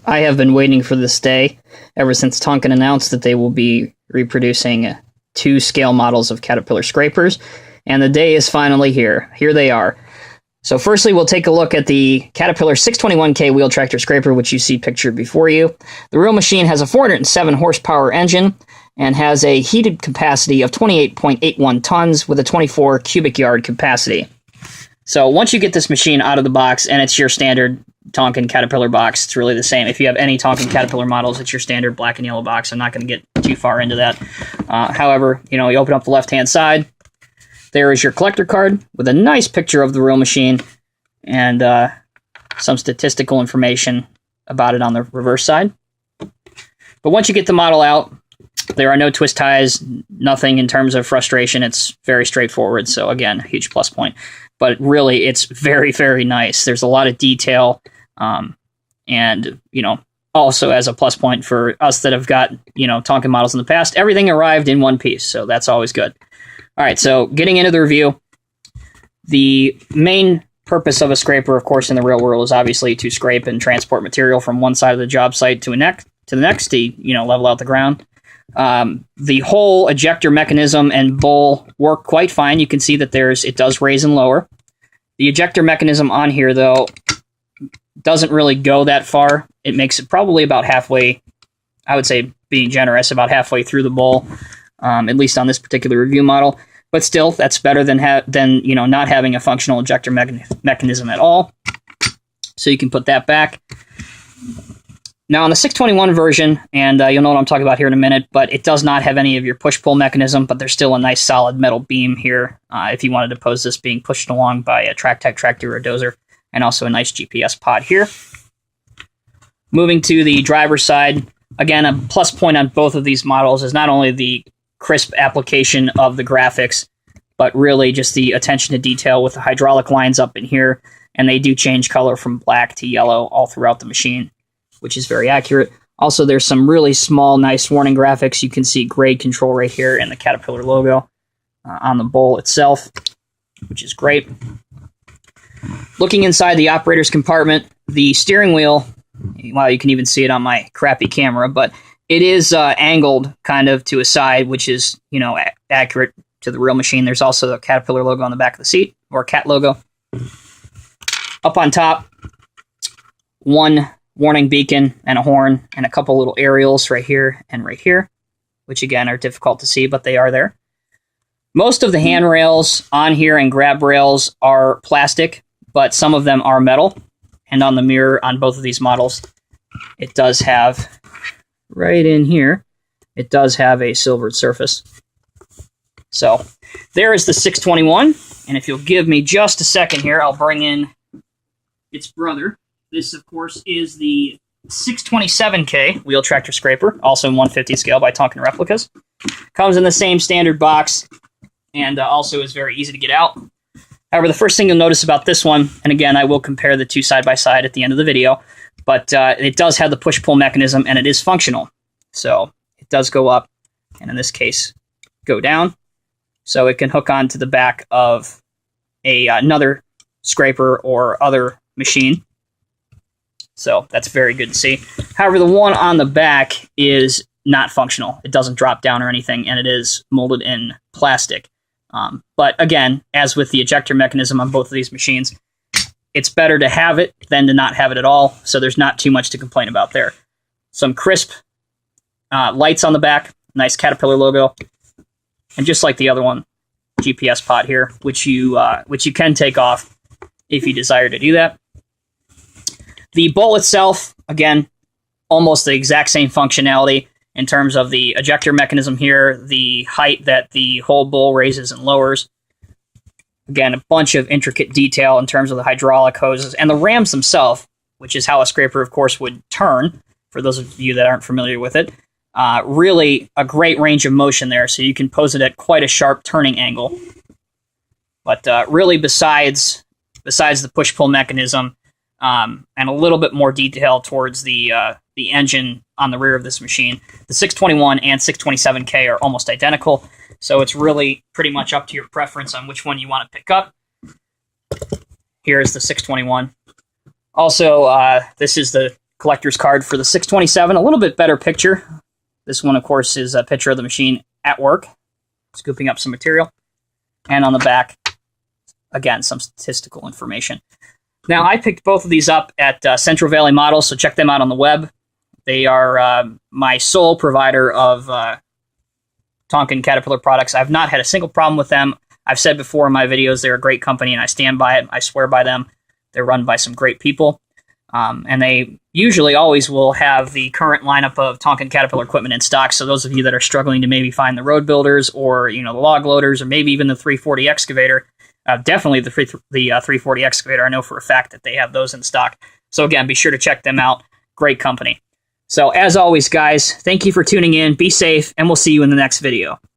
I have been waiting for this day ever since Tonkin announced that they will be reproducing 2 scale models of Caterpillar scrapers, and the day is finally here. Here they are. So firstly, we'll take a look at the Caterpillar 621K wheel tractor scraper, which you see pictured before you. The real machine has a 407 horsepower engine and has a heated capacity of 28.81 tons with a 24 cubic yard capacity. So once you get this machine out of the box, and it's your standard Tonkin Caterpillar box, it's really the same. If you have any Tonkin Caterpillar models, it's your standard black and yellow box. I'm not going to get too far into that. However, you open up the left-hand side. There is your collector card with a nice picture of the real machine and some statistical information about it on the reverse side. But once you get the model out, there are no twist ties, nothing in terms of frustration. It's very straightforward. So again, a huge plus point. But really, it's very, very nice. There's a lot of detail. And, also as a plus point for us that have got, Tonkin models in the past, everything arrived in one piece. So that's always good. All right, so getting into the review, the main purpose of a scraper, of course, in the real world is obviously to scrape and transport material from one side of the job site to the next to, level out the ground. The whole ejector mechanism and bowl work quite fine. You can see that it does raise and lower. The ejector mechanism on here, though, doesn't really go that far. It makes it probably about halfway, I would say, being generous, about halfway through the bowl. At least on this particular review model. But still, that's better than not having a functional ejector mechanism at all. So you can put that back. Now on the 621 version, and you'll know what I'm talking about here in a minute, but it does not have any of your push-pull mechanism, but there's still a nice solid metal beam here if you wanted to pose this being pushed along by a track-tech tractor or dozer, and also a nice GPS pod here. Moving to the driver's side, again, a plus point on both of these models is not only the crisp application of the graphics, but really just the attention to detail with the hydraulic lines up in here, and they do change color from black to yellow all throughout the machine, which is very accurate. Also, there's some really small, nice warning graphics. You can see grade control right here and the Caterpillar logo on the bowl itself, which is great. Looking inside the operator's compartment, the steering wheel, well, you can even see it on my crappy camera, but it is angled kind of to a side, which is, accurate to the real machine. There's also the Caterpillar logo on the back of the seat, or cat logo. Up on top, one warning beacon and a horn, and a couple little aerials right here and right here, which again are difficult to see, but they are there. Most of the handrails on here and grab rails are plastic, but some of them are metal. And on the mirror on both of these models, it does have... right in here, it does have a silvered surface. So there is the 621, and if you'll give me just a second here, I'll bring in its brother. This, of course, is the 627K wheel tractor scraper, also in 150 scale by Tonkin Replicas. Comes in the same standard box, and also is very easy to get out. However, the first thing you'll notice about this one, and again, I will compare the two side by side at the end of the video, but it does have the push-pull mechanism, and it is functional. So it does go up, and in this case, go down. So it can hook on to the back of another scraper or other machine. So that's very good to see. However, the one on the back is not functional. It doesn't drop down or anything, and it is molded in plastic. But again, as with the ejector mechanism on both of these machines, it's better to have it than to not have it at all, so there's not too much to complain about there. Some crisp lights on the back, nice Caterpillar logo, and just like the other one, GPS pod here, which you can take off if you desire to do that. The bowl itself, again, almost the exact same functionality in terms of the ejector mechanism here, the height that the whole bowl raises and lowers. Again, a bunch of intricate detail in terms of the hydraulic hoses and the rams themselves, which is how a scraper, of course, would turn, for those of you that aren't familiar with it. Really a great range of motion there, so you can pose it at quite a sharp turning angle. But really, besides the push-pull mechanism and a little bit more detail towards the engine on the rear of this machine, the 621 and 627K are almost identical. So it's really pretty much up to your preference on which one you want to pick up. Here's the 621. Also, this is the collector's card for the 627. A little bit better picture. This one, of course, is a picture of the machine at work, scooping up some material. And on the back, again, some statistical information. Now, I picked both of these up at Central Valley Models, so check them out on the web. They are my sole provider of Tonkin Caterpillar products. I've not had a single problem with them. I've said before in my videos, they're a great company, and I stand by it. I swear by them. They're run by some great people. And they usually always will have the current lineup of Tonkin Caterpillar equipment in stock. So those of you that are struggling to maybe find the road builders or, the log loaders or maybe even the 340 excavator, definitely the 340 excavator, I know for a fact that they have those in stock. So again, be sure to check them out. Great company. So as always, guys, thank you for tuning in. Be safe, and we'll see you in the next video.